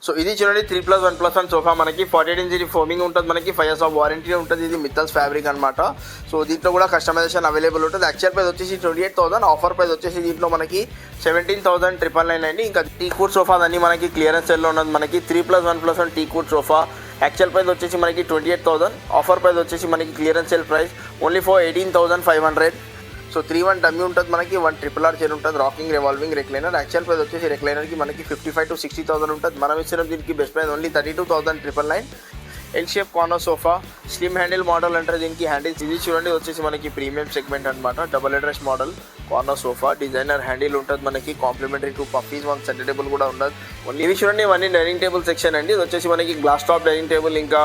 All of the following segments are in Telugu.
సో ఇది చూడండి 3+1+1 సోఫా మనకి 48 ఇంచ్ ఫోమింగ్ ఉంటుంది, మనకి 5 years ఆఫ్ వారంటీ ఉంటుంది. ఇది మిత్తల్స్ ఫ్యాబ్రిక్ అనమాట. సో దీంట్లో కూడా కస్టమైజేషన్ అవైలబుల్ ఉంటుంది. యాక్చువల్ ప్రైస్ వచ్చేసి 28,000, ఆఫర్ ప్రైస్ వచ్చేసి దీంట్లో మనకి 17,999 అండి. ఇంకా టీ కూట్ సోఫా అన్ని మనకి క్లియరెన్స్ సెల్లో ఉన్నది. మనకి 3+1+1 tea kootu sofa actual price వచ్చేసి మనకి 28,000, ఆఫర్ ప్రైస్ వచ్చేసి మనకి clearance cell price only for 18,500. So 3-1 dummy ఉంటుంది, మనకి 1 RRR చైర్ ఉంటుంది, rocking revolving recliner. Actual price వచ్చేసి రెక్లైనర్కి మనకి 55,000 to 60,000 ఉంటుంది. మనం ఇచ్చిన దీనికి best price only 32,999. L shape corner sofa slim handle model అంటారు దీనికి. హ్యాండిల్స్ ఇది చూడండి వచ్చేసి మనకి ప్రీమియం సెగ్మెంట్ అనమాట. Double address model corner sofa, designer handle ఉంటుంది మనకి. కాంప్లిమెంటరీ 2 పఫీస్, 1 సెంటర్ టేబుల్ కూడా ఉండదు. ఇవి చూడండి ఇవన్నీ డైనింగ్ టేబుల్ సెక్షన్ అండి. ఇది వచ్చేసి మనకి గ్లాస్ టాప్ డైనింగ్ టేబుల్, ఇంకా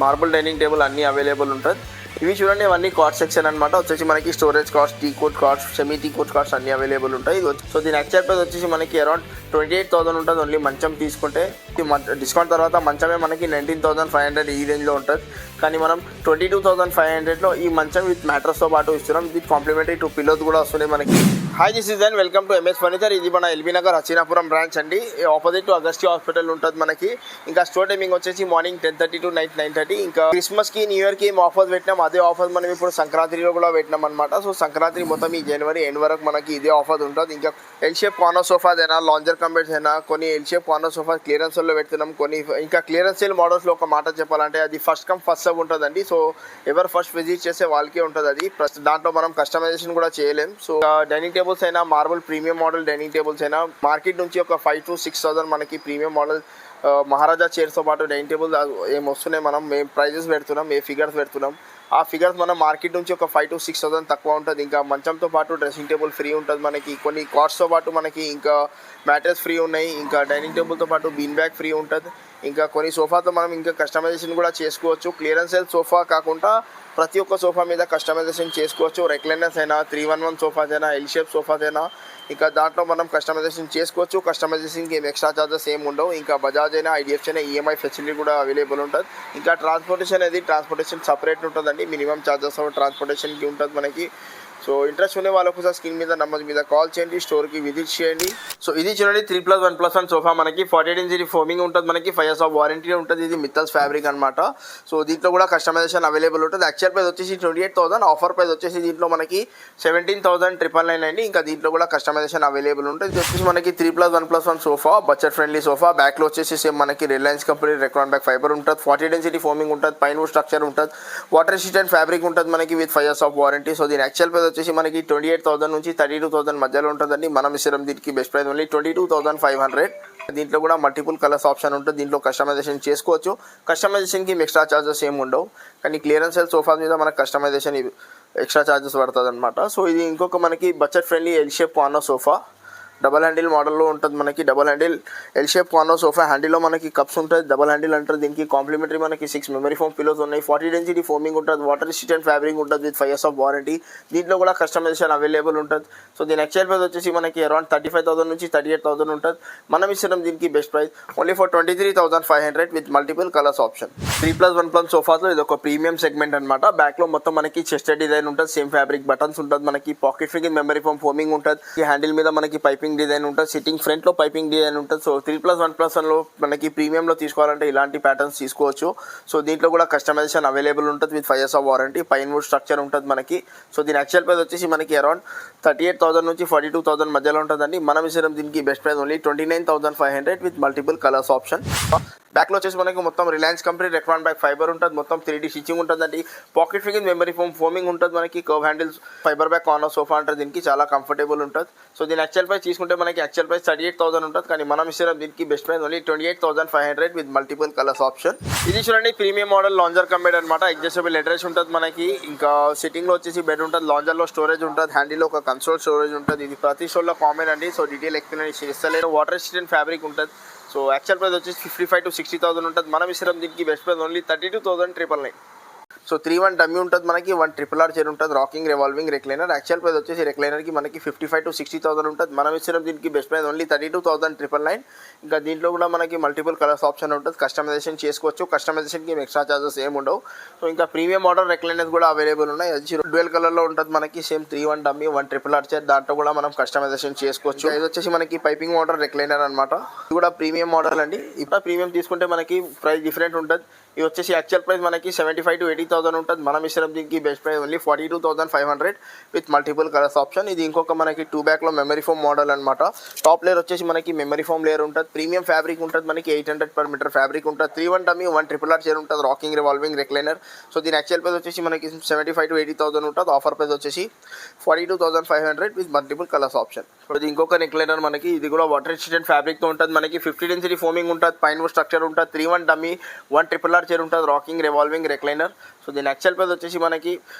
మార్బుల్ డైనింగ్ టేబుల్ అన్నీ అవైలబుల్ ఉంటుంది. ఇవి చూడండి ఇవన్నీ కార్డ్ సెక్షన్ అనమాట. వచ్చేసి మనకి storage cots, teak wood cots, semi teak wood cots అన్ని అవైలబుల్ ఉంటాయి. సో దీని యాక్చువల్ ప్రైస్ వచ్చేసి మనకి అరౌండ్ 28,000 ఉంటుంది. ఓన్లీ మంచం తీసుకుంటే డిస్కౌంట్ తర్వాత మంచమే మనకి 19,500 ఈ రేంజ్లో ఉంటుంది. కానీ మనం 22,500లో ఈ మంచం విత్ మ్యాట్రస్తో పాటు ఇస్తున్నాం. విత్ కాంప్లిమెంటరీ 2 పిల్లోస్ కూడా వస్తున్నాయి మనకి. Hi this is and welcome to MS furniture. ఇది మన ఎల్బీ నగర్ హసీనాపురం బ్రాంచ్ అండి. ఆపోజిట్ టు అగస్త్య హాస్పిటల్ ఉంటుంది మనకి. ఇంకా స్టోర్ టైమింగ్ వచ్చేసి మార్నింగ్ 10:30 to నైట్ 9:30. ఇంకా క్రిస్మస్కి, న్యూ ఇయర్కి ఏం ఆఫర్స్ పెట్టినాం అదే ఆఫర్ మనం ఇప్పుడు సంక్రాంతిలో కూడా పెట్టినాం అనమాట. సో సంక్రాంతి మొత్తం ఈ జనవరి ఎండ్ వరకు మనకి ఇదే ఆఫర్ ఉంటుంది. ఇంకా ఎల్ షేప్ కార్నర్ సోఫాస్ అయినా, లాంజర్ కంబెడ్స్ అయినా, కొన్ని ఎల్ షేప్ కార్నర్ సోఫా క్లియరెన్స్లో పెడుతున్నాం. కొన్ని ఇంకా క్లియరెన్స్ సేల్ మోడల్స్లో ఒక మాట చెప్పాలంటే అది ఫస్ట్ కమ్ ఫస్ట్ సర్వ్ ఉంటుందండి. సో ఎవరు ఫస్ట్ విజిట్ చేసే వాళ్ళకే ఉంటుంది అది. దాంట్లో మనం కస్టమైజేషన్ కూడా చేయలేం. సో డైనింగ్ టేబుల్స్ అయినా, marble premium model dining tables అయినా మార్కెట్ నుంచి ఒక 5,000 to 6,000 మనకి ప్రీమియం మోడల్ మహారాజా చైర్స్తో పాటు డైనింగ్ టేబుల్ ఏం వస్తున్నాయి. మనం ఏం ప్రైజెస్ పెడుతున్నాం, ఏ ఫిగర్స్ పెడుతున్నాం, ఆ ఫిగర్స్ మనం మార్కెట్ నుంచి ఒక 5,000 to 6,000 తక్కువ ఉంటుంది. ఇంకా మంచంతో పాటు డ్రెస్సింగ్ టేబుల్ ఫ్రీ ఉంటుంది మనకి. కొన్ని కార్డ్స్తో పాటు మనకి ఇంకా మ్యాట్రెస్ ఫ్రీ ఉన్నాయి. ఇంకా డైనింగ్ టేబుల్తో పాటు బీన్ బ్యాగ్ ఫ్రీ ఉంటుంది. ఇంకా కొన్ని సోఫాతో మనం ఇంకా కస్టమైజేషన్ కూడా చేసుకోవచ్చు. క్లియరెన్స్ సేల్ సోఫా కాకుండా ప్రతి ఒక్క సోఫా మీద కస్టమైజేషన్ చేసుకోవచ్చు. రెక్లైనర్స్ అయినా, 311 సోఫాస్ అయినా, ఎల్ షేప్ సోఫాస్ అయినా, ఇంకా దాంట్లో మనం కస్టమైజేషన్ చేసుకోవచ్చు. కస్టమైజేషన్కి ఏం ఎక్స్ట్రా చార్జెస్ ఏమి ఉండవు. ఇంకా బజాజ్ అయినా, ఐడిఎఫ్సి అయినా ఈఎంఐ ఫెసిలిటీ కూడా అవైలబుల్ ఉంటుంది. ఇంకా ట్రాన్స్పోర్టేషన్ సపరేట్ ఉంటుందండి. మినిమం చార్జెస్ ట్రాన్స్పోర్టేషన్కి ఉంటుంది మనకి. సో ఇంట్రెస్ట్ ఉండే వాళ్ళకు స్క్రీన్ మీద నంబర్ మీద కాల్ చేయండి, స్టోర్కి విజిట్ చేయండి. సో ఇది చూడండి 3+1+1 సోఫా మనకి 48 ఇంచ్ ఫోమింగ్ ఉంటుంది మనకి. 5 years ఆఫ్ వారంటీ ఉంటుంది. ఇది మిత్తల్స్ ఫ్యాబ్రిక్ అనమాట. సో దీంట్లో కూడా కస్టమైజేషన్ అవైలబుల్ ఉంటుంది. యాక్చువల్ ప్రైస్ వచ్చేసి 28,000, ఆఫర్ ప్రైస్ వచ్చేసి దీంట్లో మనకి 17,999 అండి. ఇంకా దీంట్లో కూడా కస్టమైజేషన్ అవైలబుల్ ఉంటుంది. ఇది వచ్చేసి మనకి 3+1+1 సోఫా, బడ్జెట్ ఫ్రెండ్లీ సోఫా. బ్యాక్లో వచ్చేసి సేమ్ మనకి Reliance company Recron back fibre ఉంటుంది. 48 ఇంచ్ ఫోమింగ్ ఉంటుంది, పైన స్ట్రక్చర్ ఉంటుంది, వాటర్ రెసిస్టెంట్ ఫ్యాబ్రిక్ ఉంటుంది మనకి with 5 years of warranty. So దీని యాక్చువల్ ప్రైస్ వచ్చేసి మనకి 28,000 నుంచి 32,000 మధ్యలో ఉంటుందండి. మనం ఇస్తాం దీనికి బెస్ట్ ప్రైస్ ఓన్లీ 22,500. దీంట్లో కూడా మల్టిపుల్ కలర్స్ ఆప్షన్ ఉంటుంది. దీంట్లో కస్టమైజేషన్ చేసుకోవచ్చు. కస్టమైజేషన్కి ఎక్స్ట్రా చార్జెస్ ఏమి ఉండవు. కానీ క్లియరెన్స్ సేల్ సోఫా మీద మనకు కస్టమైజేషన్ ఎక్స్ట్రా చార్జెస్ పడుతుంది అనమాట. సో ఇది ఇంకొక మనకి budget friendly L shape corner sofa, double handle మోడల్లో ఉంటుంది మనకి. Double handle L shape corner sofa. హ్యాండిల్లో మనకి కప్స్ ఉంటుంది, డబల్ హ్యాండిల్ అంటారు దీనికి. కాంప్లిమెంటరీ మనకి 6 మెమరీ ఫోమ్ పిల్లోస్ ఉన్నాయి. 48 ఇంచ్ ఫోమింగ్ ఉంటుంది, వాటర్ రెసిస్టెంట్ ఫ్యాబ్రిక్ ఉంటుంది విత్ 5 years ఆఫ్ వారంటీ. దీంట్లో కూడా కస్టమైజేషన్ అవైలబుల్ ఉంటుంది. సో దీని యాక్చువల్ ప్రైస్ వచ్చేసి మనకి అరౌండ్ 35,000 నుంచి 38,000 ఉంటుంది. మనం ఇస్తున్నాం దీనికి best price only for 23,500 with multiple colours option. 3+1+ సోఫాస్లో ఇది ఒక ప్రీమియం సెగ్మెంట్ అనమాట. బ్యాక్లో మొత్తం మనకి చెస్టెడ్ డిజైన్ ఉంటుంది, సేమ్ ఫ్యాబ్రిక్ బటన్స్ ఉంటుంది మనకి. Pocket finger memory foam foaming ఉంటుంది. ఈ హ్యాండిల్ మీద మనకి పైపింగ్ డిజైన్ ఉంటుంది, సిట్టింగ్ ఫ్రంట్ లో పైపింగ్ డిజైన్ ఉంటుంది. సో 3+1+1 లో మనకి ప్రీమియంలో తీసుకోవాలంటే ఇలాంటి ప్యాటర్న్స్ తీసుకోవచ్చు. సో దీంట్లో కూడా కస్టమైజేషన్ అవైలబుల్ ఉంటుంది with 5 years of warranty. Pine wood structure ఉంటుంది మనకి. సో దీని యాక్చువల్ ప్రైస్ వచ్చేసి మనకి అరౌండ్ 38,000 నుంచి 42,000 మధ్యలో ఉంటుందండి. మనం ఇస్తాం దీనికి best price only 29,500 with multiple colours option. బ్యాక్లో వచ్చేసి మనకి మొత్తం Reliance company Recron back fibre ఉంటుంది. మొత్తం 3D స్టిచ్చింగ్ ఉంటుందండి. Pocket finger memory foam foaming ఉంటుంది మనకి. Curve handles, fibre back corner sofa అంటారు దీనికి. చాలా కంఫర్టబుల్ ఉంటుంది. సో దీని యాక్చువల్ ప్రైస్ తీసుకుంటే మనకి యాక్చువల్ ప్రైస్ 38,000 ఉంటుంది. కానీ మనం ఇస్తాం దీనికి best price only 28,500 with multiple colours option. ఇది చూడండి ప్రీమియం మోడల్ లాంజర్ కంబెడ్ అనమాట. అడ్జస్టబుల్ అడ్రస్ ఉంటుంది మనకి. ఇంకా సిట్టింగ్లో వచ్చేసి బెడ్ ఉంటుంది, లాంజర్లో స్టోరేజ్ ఉంటుంది, హ్యాండిల్లో ఒక కన్సోల్ స్టోరేజ్ ఉంటుంది. ఇది ప్రతి షోలో కామన్ అండి. సో డీటెయిల్ ఎక్స్ప్లెనేషన్ ఇస్తలేను. వాటర్ రెసిస్టెంట్ ఫ్యాబ్రిక్ ఉంటుంది. సో యాక్చువల్ ప్రైస్ వచ్చేసి 55,000 to 60,000 ఉంటుంది. మనం ఇస్తాం దీనికి best price only 32,999. So 3-1 dummy ఉంటుంది మనకి, 1 RRR చైర్ ఉంటుంది, rocking revolving recliner. Actual price వచ్చేసి రెక్లైనర్కి మనకి 55,000 to 60,000 ఉంటుంది. మనం ఇచ్చిన దీనికి బెస్ట్ ప్రైస్ ఓన్లీ 32,999. ఇంకా దీంట్లో కూడా మనకి మల్టిపుల్ కలర్స్ ఆప్షన్ ఉంటుంది, కస్టమైజేషన్ చేసుకోవచ్చు. కస్టమైజేషన్కి ఎక్స్ట్రా చార్జెస్ ఏమి ఉండవు. సో ఇంకా ప్రీమియం మోడల్ రెక్లైనర్స్ కూడా అవైలబుల్ ఉన్నాయి. అది డ్యూయల్ కలర్లో ఉంటుంది మనకి, సేమ్ 3-1 డమ్మీ, 1 RRR చైర్, దాంట్లో కూడా మనం కస్టమైజేషన్ చేసుకోవచ్చు. ఇది వచ్చేసి మనకి పైపింగ్ మోడల్ రెక్లైనర్ అనమాట. ఇది కూడా ప్రీమియం మోడల్ అండి. ఇప్పుడు ప్రీమియం తీసుకుంటే మనకి ప్రైస్ డిఫరెంట్ ఉంటుంది. ఇది వచ్చేసి యాక్చువల్ ప్రైస్ మనకి 75,000 to 80,000 ఉంటుంది. మనం ఇష్టం దీనికి best price only 42,500 with multiple colours option. ఇది ఇంకొక మనకి 2 బ్యాక్లో మెమరీ ఫోమ్ మోడల్ అనమాట. టాప్ లేయర్ వచ్చేసి మనకి మెమరీ ఫోమ్ లేయర్ ఉంటుంది. ప్రీమియం ఫ్యాబ్రిక్ ఉంటుంది మనకి, 800 per meter ఫ్యాబ్రిక్ ఉంటుంది. 3-1 డమ్మీ, 1 RRR చైర్ ఉంటుంది, రాకింగ్ రివాల్వింగ్ రెక్లైనర్. సో దీని యాక్చువల్ ప్రైస్ వచ్చేసి మనకి 75,000 to 80,000 ఉంటుంది. ఆఫర్ ప్రైస్ వచ్చేసి 42,500 విత్ మల్టిపుల్ కలర్స్ ఆప్షన్. ఇది ఇంకొక రెక్లైనర్ మనకి, ఇది కూడా వాటర్ రెసిస్టెంట్ ఫ్యాబ్రిక్తో ఉంటుంది మనకి, 50 density ఫోమింగ్ ఉంటుంది, పైన స్ట్రక్చర్ ఉంటుంది, 3-1 డమ్మీ, 1 RRR చైర్ ఉంటుంది, రాకింగ్ రివాల్వింగ్ రెక్లైనర్. సో దీని యాక్చువల్ ప్రైస్ వచ్చేసి మనకి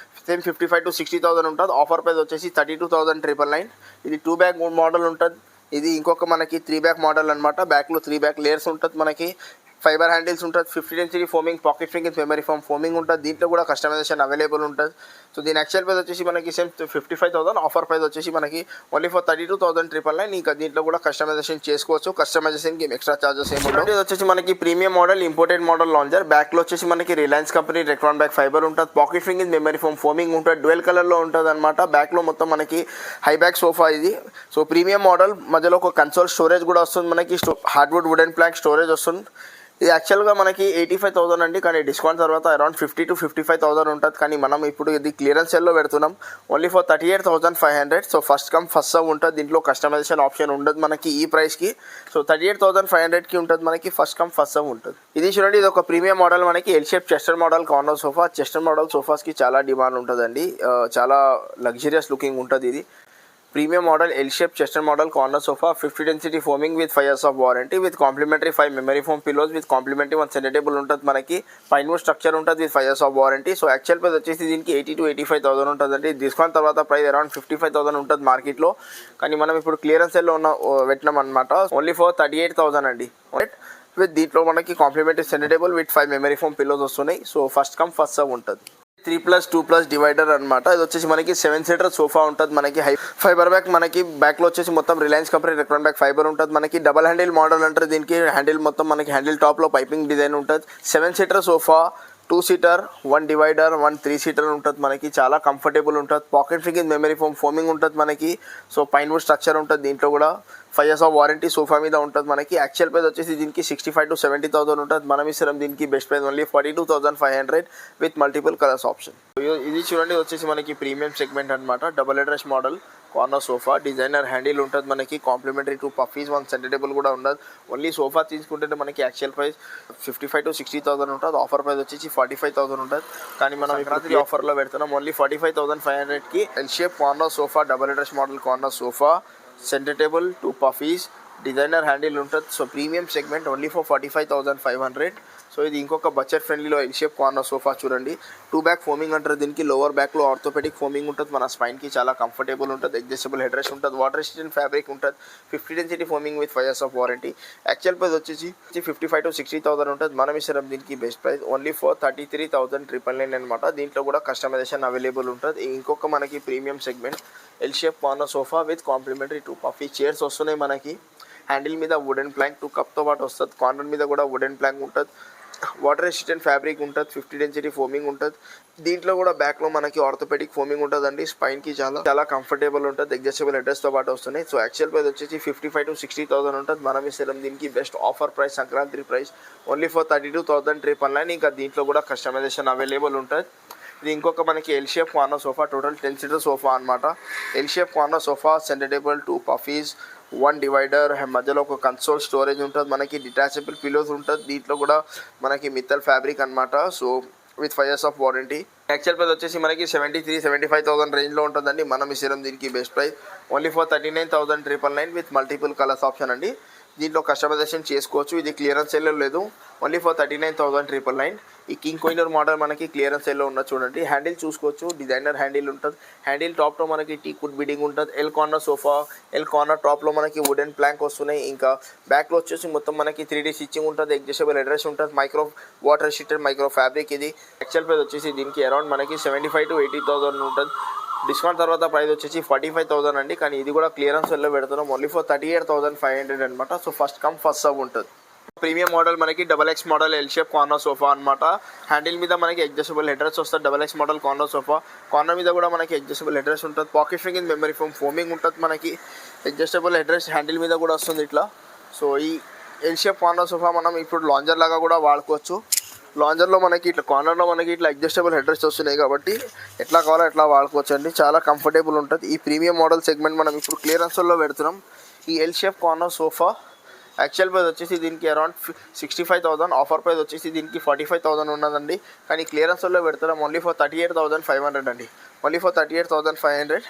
సేమ్ 55,000 to 60,000 ఉంటుంది. ఆఫర్ ప్రైస్ వచ్చేసి 32,999. ఇది 2 బ్యాక్ మోడల్ ఉంటుంది. ఇది ఇంకొక మనకి 3 బ్యాక్ మోడల్ అనమాట. బ్యాక్లో 3 బ్యాక్ లేయర్స్ ఉంటుంది మనకి, ఫైబర్ హ్యాండిల్స్ ఉంటుంది, 50 density ఫోమింగ్, పాకెట్ ఫింగ్ మెమరీ ఫోమ్ ఫోమింగ్ ఉంటుంది. దీంట్లో కూడా కస్టమైజేషన్ అవైలబుల్ ఉంటుంది. సో దీని యాక్చువల్ ప్రైస్ వచ్చేసి మనకి సేమ్ 55,000. ఆఫర్ ప్రైస్ వచ్చేసి మనకి ఓన్లీ ఫర్ 32,999. ఇంకా దీంట్లో కూడా కస్టమైజేషన్ చేసుకోవచ్చు. కస్టమైజేషన్కి ఎక్స్ట్రా చార్జెస్ ఏమి ఉంటుంది. ఇది వచ్చేసి మనకి premium model, imported model lounger. బ్యాక్లో వచ్చేసి మనకి Reliance company Recron back fibre ఉంటుంది, పాకెట్ ఫింగ్ మెమరీ ఫోమ్ ఫోమింగ్ ఉంటుంది, డ్యూయల్ కలర్లో ఉంటుంది అనమాట. బ్యాక్లో మొత్తం మనకి హై బ్యాక్ సోఫా ఇది. సో ప్రీమియం మోడల్, మధ్యలో ఒక కన్సోల్ స్టోరేజ్ కూడా వస్తుంది మనకి, హార్డ్వుడ్ వుడెన్ ప్లాంక్ స్టోరేజ్ వస్తుంది. ఇది యాక్చువల్గా మనకి 85,000 అండి, కానీ డిస్కౌంట్ తర్వాత అరౌండ్ 50,000 to 55,000 ఉంటుంది. కానీ మనం ఇప్పుడు ఇది క్లియరెన్స్ సేల్లో పెడుతున్నాం only for 38,500. So first come first serve ఉంటుంది. దీంట్లో కస్టమైజేషన్ ఆప్షన్ ఉండదు మనకి ఈ ప్రైస్కి. సో 38,500కి ఉంటుంది మనకి, ఫస్ట్ కమ్ ఫస్ట్ సర్వ్ ఉంటుంది. ఇది చూడండి, ఇది ఒక ప్రీమియం మోడల్ మనకి, L shape chester model corner sofa. Chester model సోఫాస్కి చాలా డిమాండ్ ఉంటుందండి, చాలా లగ్జరియస్ లుకింగ్ ఉంటుంది. ఇది premium model L shape chester model corner sofa, 50 density foaming with 5 years of warranty, with complimentary 5 memory foam pillows, with complimentary 1 centre table ఉంటుంది మనకి, పైన స్ట్రక్చర్ ఉంటుంది with 5 years of warranty. So actual price వచ్చేసి దీనికి 80,000 to 85,000 ఉంటుందండి. డిస్కౌంట్ తర్వాత ప్రైస్ అరౌండ్ 55,000 ఉంటుంది మార్కెట్లో. కానీ మనం ఇప్పుడు క్లియరెన్స్ సెల్లో పెట్టినాం అనమాట, ఓన్లీ ఫర్ 38,000 అండి. విత్ దీంట్లో మనకి complimentary centre table with 5 memory foam pillows వస్తున్నాయి. So first come first serve ఉంటుంది. 3+2+ డివైడర్ అనమాట. ఇది వచ్చేసి మనకి 7-seater సోఫా ఉంటుంది మనకి, హై ఫైబర్ బ్యాక్ మనకి, బ్యాక్లో వచ్చేసి మొత్తం Reliance company Recron back fibre ఉంటుంది మనకి. డబల్ హ్యాండిల్ మోడల్ అంటారు దీనికి. హ్యాండిల్ మొత్తం మనకి హ్యాండిల్ టాప్లో పైపింగ్ డిజైన్ ఉంటుంది. 7-seater sofa, 2-seater, 1 divider, 1 3-seater ఉంటుంది మనకి, చాలా కంఫర్టబుల్ ఉంటుంది. పాకెట్ ఫింగ్ మెమరీ ఫోమ్ ఫోమింగ్ ఉంటుంది మనకి. సో పైన స్ట్రక్చర్ ఉంటుంది, దీంట్లో కూడా 5 years ఆఫ్ వారంటీ సోఫా మీద ఉంటుంది మనకి. యాక్చువల్ ప్రైస్ వచ్చేసి దీనికి 65,000 to 70,000 ఉంటుంది. మనం ఇస్తాం దీనికి best price only 42,500 with multiple colours option. ఇది చూడండి, వచ్చేసి మనకి ప్రీమియం సెగ్మెంట్ అనమాట. Double address model corner sofa, designer handle ఉంటుంది మనకి, కాంప్లిమెంటరీ 2 పఫీస్, 1 సెంటర్ టేబుల్ కూడా ఉండదు. ఓన్లీ సోఫా తీసుకుంటే మనకి యాక్చువల్ ప్రైస్ 55,000 to 60,000 ఉంటుంది. ఆఫర్ ప్రైస్ వచ్చేసి 45,000 ఉంటుంది. కానీ మనం రాత్రి ఆఫర్లో పెడుతున్నాం ఓన్లీ 45,500కి. L shape corner sofa, double address model corner sofa, centre table, 2 puffies, designer handle ఉంటుంది. So premium segment only for 45,500. So ఇది ఇంకొక బడ్జెట్ ఫ్రెండ్లీలో ఎల్ షేప్ కార్నర్ సోఫా చూడండి. 2 బ్యాక్ ఫోమింగ్ అంటారు దీనికి. లోవర్ బ్యాక్లో ఆర్థోపెడిక్ ఫోమింగ్ ఉంటుంది, మన స్పైన్కి చాలా కంఫర్టబుల్ ఉంటుంది. అడ్జస్టబుల్ హెడ్ రెస్ట్ ఉంటుంది, వాటర్ రెసిస్టెంట్ ఫ్యాబ్రిక్ ఉంటుంది, 50 density foaming with 5 years of warranty. Actual price వచ్చేసి 55,000 to 60,000 ఉంటుంది. మనం ఇస్తాం దీనికి బెస్ట్ ప్రైస్ ఓన్లీ ఫర్ 33,999 అనమాట. దీంట్లో కూడా కస్టమైజేషన్ అవైలబుల్ ఉంటుంది. ఇంకొక మనకి premium segment L shape corner sofa with complimentary 2 puffy chairs వస్తున్నాయి మనకి. హ్యాండిల్ మీద వుడెన్ ప్లాంక్ 2 కప్తో పాటు వస్తుంది. కార్నర్ మీద కూడా వుడెన్ ప్లాంక్ ఉంటుంది. వాటర్ రెసిస్టెంట్ ఫ్యాబ్రిక్ ఉంటుంది, 50 density ఫోమింగ్ ఉంటుంది. దీంట్లో కూడా బ్యాక్లో మనకి ఆర్థోపెడిక్ ఫోమింగ్ ఉంటుందండి. స్పైన్కి చాలా కంఫర్టబుల్ ఉంటుంది. అడ్జస్టబుల్ అడ్రస్తో పాటు వస్తున్నాయి. సో యాక్చువల్ ప్రైస్ వచ్చేసి 55,000 to 60,000 ఉంటుంది. మనం ఇస్తాం దీనికి best offer price, Sankranti price only for 32,999. ఇంకా దీంట్లో కూడా కస్టమైజేషన్ అవైలబుల్ ఉంటుంది. ఇది ఇంకొక మనకి L shape corner sofa, total 10-seater sofa అనమాట. L shape corner sofa, centre table, 2 puffies, 1 divider, మధ్యలో ఒక కన్సోల్ స్టోరేజ్ ఉంటుంది మనకి, డిటాచబుల్ పిలోస్ ఉంటుంది. దీంట్లో కూడా మనకి మిత్తల్ ఫ్యాబ్రిక్ అనమాట. So with 5 years of warranty. Actual price వచ్చేసి మనకి 73,000-75,000 రేంజ్లో ఉంటుందండి. మనం ఇస్తాం దీనికి best price only for 39,999 with multiple colours option అండి. దీంట్లో కస్టమైజేషన్ చేసుకోవచ్చు. ఇది క్లియరెన్స్ సేల్లో లేదు, ఓన్లీ ఫర్ 39,999. ఈ కింగ్ కోయినర్ మోడల్ మనకి క్లియరెన్స్ సేల్లో ఉన్న చూడండి. హ్యాండిల్ చూసుకోవచ్చు, డిజైనర్ హ్యాండిల్ ఉంటుంది. హ్యాండిల్ టాప్లో మనకి టీ కుడ్ బిడింగ్ ఉంటుంది. L corner sofa, L corner టాప్లో మనకి వుడెన్ ప్లాంక్ వస్తున్నాయి. ఇంకా బ్యాక్లో వచ్చేసి మొత్తం మనకి 3D స్టిచ్చింగ్ ఉంటుంది, అడ్జస్టబుల్ అడ్రస్ ఉంటుంది, micro water sheeted micro fabric. ఇది యాక్చువల్ ప్రైస్ వచ్చేసి దీనికి అరౌండ్ మనకి 75,000 to 80,000 ఉంటుంది. డిస్కౌంట్ తర్వాత ప్రైస్ వచ్చేసి 45,000 అండి. కానీ ఇది కూడా క్లియరెన్స్ వెళ్ళి పెడుతున్నాం, ఓన్లీ ఫర్ 38,500 అనమాట. So first come first serve ఉంటుంది. ప్రీమియం మోడల్ మనకి XXX model L shape corner sofa అనమాట. హ్యాండిల్ మీద మనకి అడ్జస్టబుల్ హెడ్రెస్ వస్తుంది. XXX model corner sofa. Corner మీద కూడా మనకి అడ్జస్టబుల్ హెడ్రెస్ ఉంటుంది. పాకెట్ ఫింగ్ ఇన్ మెమరీ ఫోమ్ ఫోమింగ్ ఉంటుంది. మనకి అడ్జస్టబుల్ హెడ్రెస్ హ్యాండిల్ మీద కూడా వస్తుంది ఇట్లా. సో ఈ ఎల్ షేప్ కార్నర్ సోఫా మనం ఇప్పుడు లాంజర్ లాగా కూడా వాడుకోవచ్చు. లాంజర్లో మనకి ఇట్లా కార్నర్లో మనకి ఇట్లా అడ్జస్టబుల్ హెడ్రెస్ట్ వస్తున్నాయి కాబట్టి ఎట్లా కావాలో ఎట్లా వాడుకోవచ్చు అండి. చాలా కంఫర్టబుల్ ఉంటుంది. ఈ ప్రీమియం మోడల్ సెగ్మెంట్ మనం ఇప్పుడు క్లియరెన్స్లో పెడుతున్నాం. ఈ L shape corner sofa actual price వచ్చేసి దీనికి అరౌండ్ 65,000. ఆఫర్ ప్రైస్ వచ్చేసి దీనికి 45,000 ఉన్నదండి. కానీ క్లియరెన్స్లో పెడుతున్నాం ఓన్లీ ఫర్ 38,500 అండి. Only for 38,500.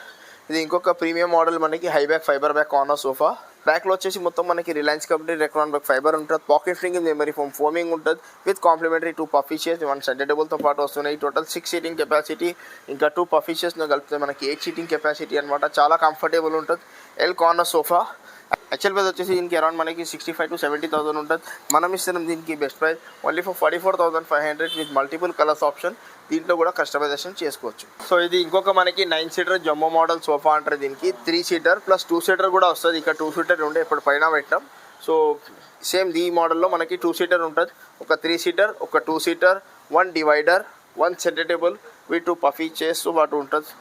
ఇది ఇంకొక ప్రీమియం మోడల్ మనకి high back fibre back corner sofa. బ్యాక్లో వచ్చేసి మొత్తం మనకి Reliance company Recron back fibre ఉంటుంది. పాకెట్ ఫింగ్ ఇన్ మెమరీ ఫోమ్ ఫోమింగ్ ఉంటుంది. With complimentary 2 puffy chairs 1 centre టేబుల్తో పాటు వస్తున్నాయి. Total 6 seating capacity. ఇంకా 2 పఫీ చైర్స్ను కలిపితే మనకి 8 సీటింగ్ కెపాసిటీ అనమాట. చాలా కంఫర్టబుల్ ఉంటుంది. L corner sofa actual price వచ్చేసి దీనికి అరౌండ్ మనకి 65,000 to 70,000 ఉంటుంది. మనం ఇస్తున్నాం దీనికి best price only for 44,500 with multiple colours option. దీంట్లో కూడా కస్టమైజేషన్ చేసుకోవచ్చు. సో ఇది ఇంకొక మనకి 9 సీటర్ జమ్మో మోడల్ సోఫా అంటారు. దీనికి 3 సీటర్ ప్లస్ 2 సీటర్ కూడా వస్తుంది. ఇక్కడ 2 సీటర్ ఉండే ఇప్పుడు పైన పెట్టాం. సో సేమ్ ఈ మోడల్లో మనకి 2 సీటర్ ఉంటుంది. ఒక 3 సీటర్, ఒక 2 seater, 1 divider, 1 centre table with 2 puffy చైర్స్తో పాటు ఉంటుంది.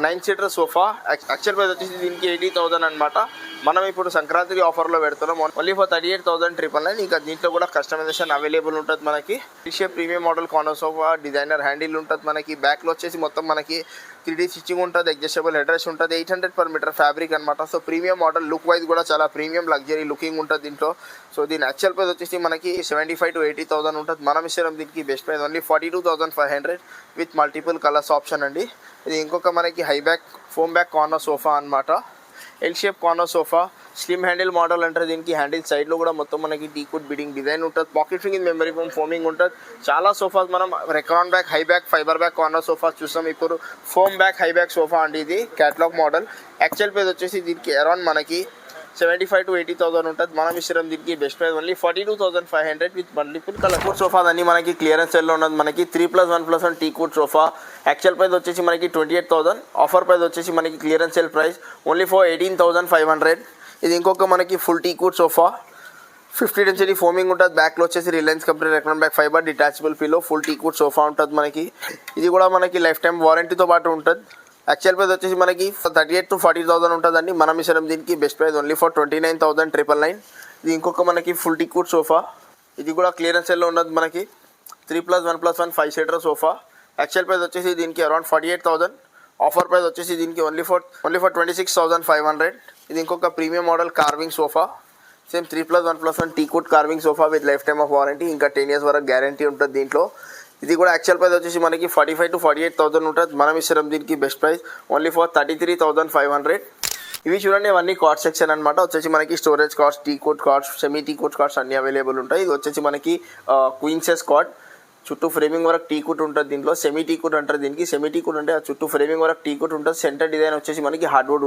9 సీటర్ సోఫా యాక్చువల్ ప్రైస్ వచ్చేసి దీనికి 80,000 అనమాట. మనం ఇప్పుడు సంక్రాంతికి ఆఫర్లో పెడుతున్నాం ఓన్లీ ఫర్ 38,999. ఇంకా దీంట్లో కూడా కస్టమైజేషన్ అవైలబుల్ ఉంటుంది. మనకి shape premium model corner sofa, designer handle ఉంటుంది. మనకి బ్యాక్లో వచ్చేసి మొత్తం మనకి 3D స్టిచ్చింగ్ ఉంటుంది, అడ్జస్టబుల్ హెడ్రెస్ ఉంటుంది. 800 per meter ఫ్యాబ్రిక్ అనమాట. So premium model look wise కూడా చాలా ప్రీమియం లగ్జరీ లుకింగ్ ఉంటుంది దీంట్లో. సో దీని యాక్చువల్ ప్రైస్ వచ్చేసి మనకి 75,000 to 80,000 ఉంటుంది. మనం ఇస్తాం దీనికి best price only 42,500 with multiple colours option అండి. ఇది ఇంకొక మనకి high back foam back corner sofa అనమాట. L shape corner sofa slim handle model అంటారు. దీనికి హ్యాండిల్ సైడ్లో కూడా మొత్తం మనకి టీకుడ్ బిడింగ్ డిజైన్ ఉంటుంది. పాకెట్ ఫింగ్ ఇన్ మెమరీ ఫోమ్ ఫోమింగ్ ఉంటుంది. చాలా సోఫాస్ మనం Recron back, high back, fibre back corner sofas చూస్తాం. ఇప్పుడు foam back, high back sofa అండి. ఇది క్యాటలాగ్ మోడల్. యాక్చువల్ ప్రైస్ వచ్చేసి దీనికి అరౌండ్ మనకి 75,000 to 80,000 ఉంటుంది. మనం ఇస్తాం దీనికి best price only 42,500 with multiple colour. Sofa అన్ని మనకి క్లియరెన్స్ సెల్లో ఉన్నది. మనకి 3+1+1 టీకుడ్ సోఫా యాక్చువల్ ప్రైస్ వచ్చేసి మనకి 28,000. ఆఫర్ ప్రైస్ వచ్చేసి మనకి clearance cell price only for 18,500. ఇది ఇంకొక మనకి ఫుల్ టీకుడ్ సోఫా 50 డెన్సిటీ ఫోమింగ్ ఉంటుంది. బ్యాక్లో వచ్చేసి Reliance company Recron back fibre detachable pillow full టీకుడ్ sofa ఉంటుంది మనకి. ఇది కూడా మనకి లైఫ్ టైం వారంటీతో పాటు ఉంటుంది. యాక్చువల్ ప్రైస్ వచ్చేసి మనకి 38,000 to 40,000 ఉంటుందండి. మనం ఇస్తాం దీనికి బెస్ట్ ప్రైస్ ఓన్లీ ఫర్ 29,999. ఇది ఇంకొక మనకి ఫుల్ టీకుడ్ సోఫా. ఇది కూడా క్లియరెన్స్ సెల్లో ఉన్నది. మనకి 3+1+1 5 సీటర్ సోఫా. యాక్చువల్ ప్రైస్ వచ్చేసి దీనికి అరౌండ్ 48,000. ఆఫర్ ప్రైస్ వచ్చేసి దీనికి ఓన్లీ ఫర్ 26,500. ఇది ఇంకొక premium model carving sofa. Same 3+1+1 టీకుడ్ carving sofa with life time of warranty. ఇంకా 10 years వరకు గ్యారంటీ ఉంటుంది దీంట్లో. ఇది కూడా యాక్చువల్ ప్రైస్ వచ్చేసి మనకి 45,000 to 48,000 ఉంటుంది. మనం ఇస్తాం దీనికి బెస్ట్ ప్రైస్ ఓన్లీ ఫర్ 33,500. ఇవి చూడండి, ఇవన్నీ కార్డ్ సెక్షన్ అనమాట. వచ్చేసి మనకి storage cards, టీకుడ్ cards, semi టీకుడ్ cards అన్నీ అవైలబుల్ ఉంటాయి. ఇది వచ్చేసి మనకి క్వీన్ సైజ్ కార్డ్. చుట్టూ ఫ్రేమింగ్ వరకు టీకుడ్ ఉంటుంది. దీంట్లో సెమీ టీకుడ్ అంటారు. దీనికి సెమీ టీకుడ్ అంటే ఆ చుట్టూ ఫ్రేమింగ్ వరకు టీకుడ్ ఉంటుంది. సెంటర్ డిజైన్ వచ్చేసి మనకి హార్డ్వుడ్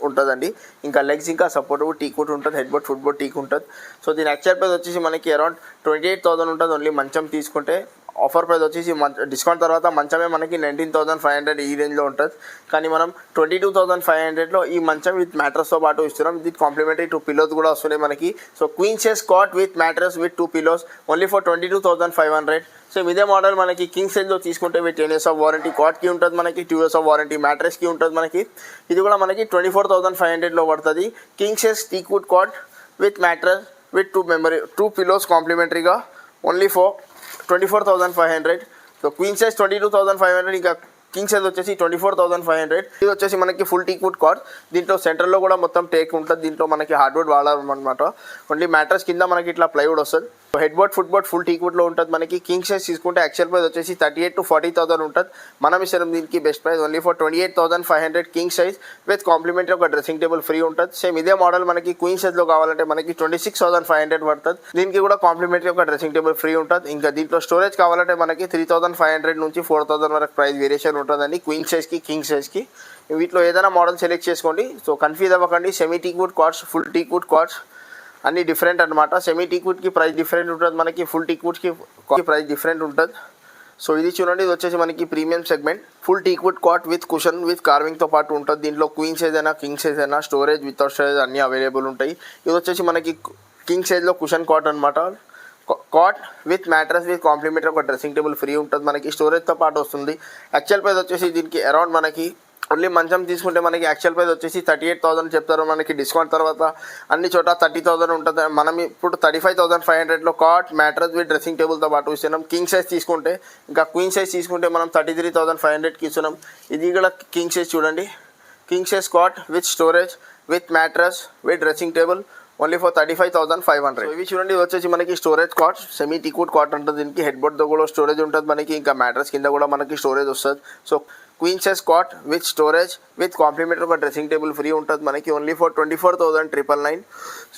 ఉంటుందండి. ఇంకా లెగ్స్ ఇంకా సపోర్ట్ టీకుడ్ ఉంటుంది. Head board, foot board teak ఉంటుంది. సో దీని యాక్చువల్ ప్రైస్ వచ్చేసి మనకి అరౌండ్ 28,000 ఉంటుంది ఓన్లీ మంచం తీసుకుంటే. ఆఫర్ ప్రైస్ వచ్చేసి డిస్కౌంట్ తర్వాత మంచమే మనకి 19,500 ఈ రేంజ్లో ఉంటుంది. కానీ మనం 22,500లో ఈ మంచం విత్ మ్యాట్రస్తో పాటు ఇస్తున్నాం. ఇది కాంప్లిమెంటరీ 2 పిల్లోస్ కూడా వస్తున్నాయి మనకి. So queen size cot with mattress with 2 pillows only for 22,500. So ఇదే మోడల్ మనకి కింగ్ సైజ్లో తీసుకుంటే విత్ 10 years ఆఫ్ వారంటీ. కాట్కి ఉంటుంది మనకి 2 years ఆఫ్ వారంటీ. మ్యాట్రస్కి ఉంటుంది మనకి. ఇది కూడా మనకి 24,500లో పడుతుంది. King size teakwood cot with mattress with 2 pillows కాంప్లిమెంటరీగా only for 24,500. So queen size 22,500. ఇంకా కింగ్ సైజ్ వచ్చేసి 24,500. ఇది వచ్చేసి మనకి ఫుల్ టీకుడ్ కార్డ్. దీంట్లో సెంటర్లో కూడా మొత్తం టేక్ ఉంటుంది. దీంట్లో మనకి హార్డ్వుడ్ వాడాలన్నమాట. ఓన్లీ మ్యాట్రస్ కింద మనకి ఇట్లా ప్లైవుడ్ వస్తుంది. Head board foot board full టీక్వుడ్లో ఉంటుంది మనకి. కింగ్ సైజ్ తీసుకుంటే యాక్చువల్ ప్రైస్ వచ్చేసి 38,000 to 40,000 ఉంటుంది. మనం ఇస్తాం దీనికి best price only for 28,500 king size with complimentary ఒక డ్రెస్సింగ్ టేబుల్ ఫ్రీ ఉంటుంది. సేమ్ ఇదే మోడల్ మనకి క్వీన్ సైజ్లో కావాలంటే మనకి 26,500 పడుతుంది. దీనికి కూడా కాంప్లిమెంటరీ ఒక డ్రెస్సింగ్ టేబుల్ ఫ్రీ ఉంటుంది. ఇంకా దీంట్లో స్టోరేజ్ కావాలంటే మనకి 3,500 నుంచి 4,000 వరకు ప్రైస్ వేరియేషన్ ఉంటుందండి క్వీన్ సైజ్కి కింగ్ సైజ్కి. వీటిలో ఏదైనా మోడల్ సెలెక్ట్ చేసుకోండి. సో కన్ఫ్యూజ్ అవ్వకండి. Semi teakwood cards, full teakwood cards అన్ని డిఫరెంట్ అనమాట. సెమీ టీక్వుడ్కి ప్రైస్ డిఫరెంట్ ఉంటుంది, మనకి ఫుల్ టీక్వుడ్కి ప్రైస్ డిఫరెంట్ ఉంటుంది. సో ఇది చూడండి, ఇది వచ్చేసి మనకి premium segment full teakwood cot with cushion with కార్వింగ్తో పాటు ఉంటుంది. దీంట్లో క్వీన్ సైజ్ అయినా కింగ్ సైజ్ అయినా స్టోరేజ్ వితౌట్ స్టోరేజ్ అన్నీ అవైలబుల్ ఉంటాయి. ఇది వచ్చేసి మనకి కింగ్ సైజ్లో కుషన్ కాట్ అనమాట. Cot with mattress with complimentary ఒక డ్రెస్సింగ్ టేబుల్ ఫ్రీ ఉంటుంది మనకి. స్టోరేజ్తో పాటు వస్తుంది. యాక్చువల్ ప్రైస్ వచ్చేసి దీనికి అరౌండ్ మనకి ఓన్లీ మంచం తీసుకుంటే మనకి యాక్చువల్ ప్రైస్ వచ్చేసి 38,000 చెప్తారు. మనకి డిస్కౌంట్ తర్వాత అన్ని చోట 30,000 ఉంటుంది. మనం ఇప్పుడు 35,500లో కాట్ మ్యాట్రస్ విత్ డ్రెస్సింగ్ టేబుల్తో పాటు ఇస్తున్నాం. కింగ్ సైజ్ తీసుకుంటే, ఇంకా క్వీన్ సైజ్ తీసుకుంటే మనం 33,500కి ఇస్తున్నాం. ఇది కూడా కింగ్ సైజ్ చూడండి. King size cot with storage with mattress with dressing table only for 35,500. ఇవి చూడండి, ఇది వచ్చేసి మనకి storage cot, semi teakwood cot ఉంటుంది. దీనికి హెడ్ బోర్డ్తో కూడా స్టోరేజ్ ఉంటుంది మనకి. ఇంకా మ్యాట్రస్ కింద కూడా మనకి స్టోరేజ్ వస్తుంది. So queen size cot with storage with complimentary ఒక డ్రెస్సింగ్ టేబుల్ ఫ్రీ ఉంటుంది మనకి ఓన్లీ ఫర్ 24,999.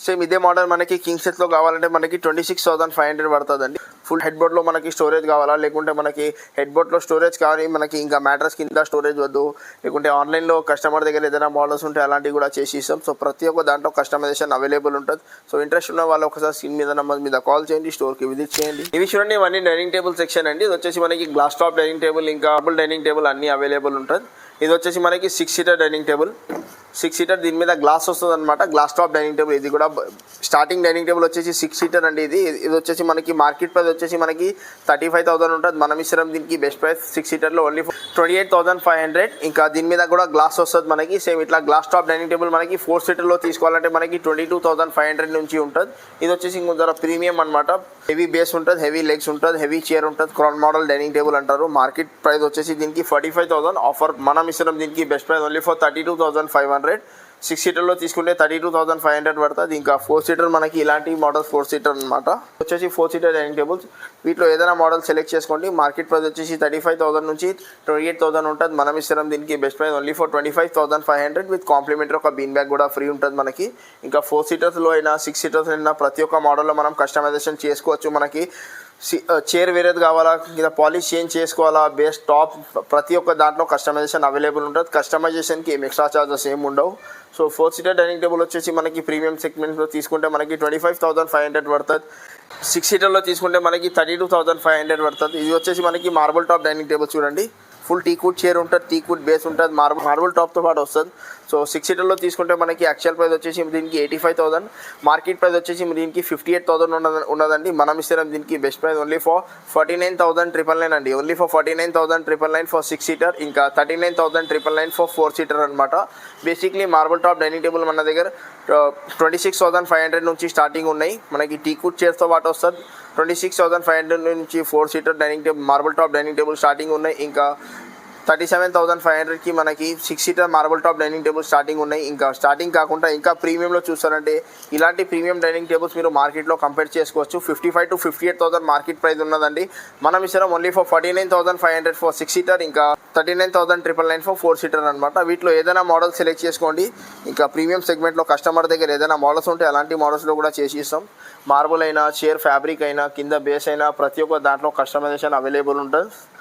సేమ్ ఇదే మోడల్ మనకి కింగ్ సైజ్లో కావాలంటే మనకి 26,500 పడుతుందండి. ఫుల్ హెడ్ బోర్డ్లో మనకి స్టోరేజ్ కావాలా, లేకుంటే మనకి హెడ్ బోర్డ్లో స్టోరేజ్ కావాలి, మనకి ఇంకా మ్యాట్రస్ కింద స్టోరేజ్ వద్దు, లేకుంటే ఆన్లైన్లో కస్టమర్ దగ్గర ఏదైనా మోడల్స్ ఉంటే అలాంటివి కూడా చేసి ఇస్తాం. సో ప్రతి ఒక్క దాంట్లో కస్టమైజేషన్ అవైలబుల్ ఉంటుంది. సో ఇంట్రెస్ట్ ఉన్న వాళ్ళు ఒకసారి స్క్రీన్ మీద నెంబర్ మీద కాల్ చేయండి, స్టోర్కి విజిట్ చేయండి. ఇవి చూడండి, ఇవన్నీ డైనింగ్ టేబుల్ సెక్షన్ అండి. ఇది వచ్చేసి మనకి గ్లాస్ టాప్ డైనింగ్ టేబుల్, ఇంకా డబుల్ డైనింగ్ టేబుల్ అన్నీ అవైలబుల్ ఉంటుంది. ఇది వచ్చేసి మనకి 6 సీటర్ డైనింగ్ టేబుల్, 6 సీటర్, దీని మీద గ్లాస్ వస్తుంది అనమాట. Glass top dining table. ఇది కూడా స్టార్టింగ్ డైనింగ్ టేబుల్ వచ్చేసి 6 సీటర్ అండి. ఇది వచ్చేసి మనకి మార్కెట్ ప్రైస్ వచ్చేసి మనకి 35,000 ఉంటుంది. మనం ఇస్తాం దీనికి బెస్ట్ ప్రైస్ 6 సీటర్లో ఓన్లీ 28,500. ఇంకా దీని మీద కూడా గ్లాస్ వస్తుంది మనకి. సేమ్ ఇట్లా గ్లాస్ టాప్ డైనింగ్ టేబుల్ మనకి 4 సీటర్లో తీసుకోవాలంటే మనకి 22,500 నుంచి ఉంటుంది. ఇది వచ్చేసి ఇంకొంచెం ప్రీమియం అనమాట. హెవీ బేస్ ఉంటుంది, హెవీ లెగ్స్ ఉంటుంది, హెవీ చైర్ ఉంటుంది. క్రౌన్ మోడల్ డైనింగ్ టేబుల్ అంటారు. మార్కెట్ ప్రైస్ వచ్చేసి దీనికి 45,000. ఆఫర్ మనం ఇస్తున్నాం దీనికి బెస్ట్ ప్రైస్ ఓన్లీ ఫర్ 32,500. 6 సీటర్లో తీసుకుంటే 32,500 పడుతుంది. ఇంకా 4 సీటర్ మనకి ఇలాంటి మోడల్ 4 సీటర్ అనమాట. వచ్చేసి 4 సీటర్ డైనింగ్ టేబుల్స్. వీటిలో ఏదైనా మోడల్ సెలెక్ట్ చేసుకోండి. మార్కెట్ ప్రైస్ వచ్చేసి 35,000 నుంచి 28,000 ఉంటుంది. మనం ఇస్తున్నాం దీనికి best price only for 25,500 with complimentary ఒక బీన్ బ్యాగ్ కూడా ఫ్రీ ఉంటుంది మనకి. ఇంకా 4 సీటర్స్లో అయినా 6 సీటర్స్ అయినా ప్రతి ఒక్క మోడల్లో మనం కస్టమైజేషన్ చేసుకోవచ్చు. మనకి చైర్ వేరేది కావాలా, కింద పాలిష్ చేంజ్ చేసుకోవాలా, బేస్ టాప్ ప్రతి ఒక్క దాంట్లో కస్టమైజేషన్ అవైలబుల్ ఉంటుంది. కస్టమైజేషన్కి ఏం ఎక్స్ట్రా చార్జెస్ ఏమి ఉండవు. సో 4 సీటర్ డైనింగ్ టేబుల్ వచ్చేసి మనకి ప్రీమియం సెగ్మెంట్లో తీసుకుంటే మనకి 25,500 పడుతుంది. 6 సీటర్లో తీసుకుంటే మనకి 32,500 పడుతుంది. ఇది వచ్చేసి మనకి మార్బుల్ టాప్ డైనింగ్ టేబుల్ చూడండి. ఫుల్ టీక్వుడ్ చైర్ ఉంటుంది, టీక్వుడ్ బేస్ ఉంటుంది, మార్బుల్ టాప్తో పాటు వస్తుంది. సో 6 సీటర్లో తీసుకుంటే మనకి యాక్చువల్ ప్రైస్ వచ్చేసి దీనికి 85,000. మార్కెట్ ప్రైస్ వచ్చేసి దీనికి 58,000 ఉన్నదండి. మనం ఇస్తాం దీనికి బెస్ట్ ప్రైస్ ఓన్లీ ఫర్ 49,999 అండి. Only for 49,999 for 6 seater. ఇంకా 39,999 ఫర్ 4 సీటర్ అనమాట. Basically marble top dining table మన దగ్గర 26,500 నుంచి స్టార్టింగ్ ఉన్నాయి. మనకి టీక్వుడ్ చైర్స్తో పాటు వస్తుంది. 26,500 నుంచి 4 seater dining table marble top dining table starting ఉన్నాయి. ఇంకా 37,500కి మనకి 6 seater marble top dining table starting ఉన్నాయి. ఇంకా స్టార్టింగ్ కాకుండా ఇంకా ప్రీమియంలో చూస్తారంటే ఇలాంటి ప్రీమియం డైనింగ్ టేబుల్స్ మీరు మార్కెట్లో కంపేర్ చేసుకోవచ్చు. 55,000 to 58,000 మార్కెట్ ప్రైస్ ఉన్నదండి. మనం ఇస్తాం ఓన్లీ ఫర్ 49,500 ఫర్ 6 సీటర్. ఇంకా 39,999 ఫర్ 4 సీటర్ అనమాట. వీటిలో ఏదైనా మోడల్ సెలెక్ట్ చేసుకోండి. ఇంకా ప్రీమియం సెగ్మెంట్లో కస్టమర్ దగ్గర ఏదైనా మోడల్స్ ఉంటే అలాంటి మోడల్స్లో కూడా చేసి ఇస్తాం. మార్బుల్ అయినా, చైర్ ఫ్యాబ్రిక్ అయినా, కింద బేస్ అయినా ప్రతి ఒక్క దాంట్లో కస్టమైజేషన్ అవైలబుల్ ఉంటుంది.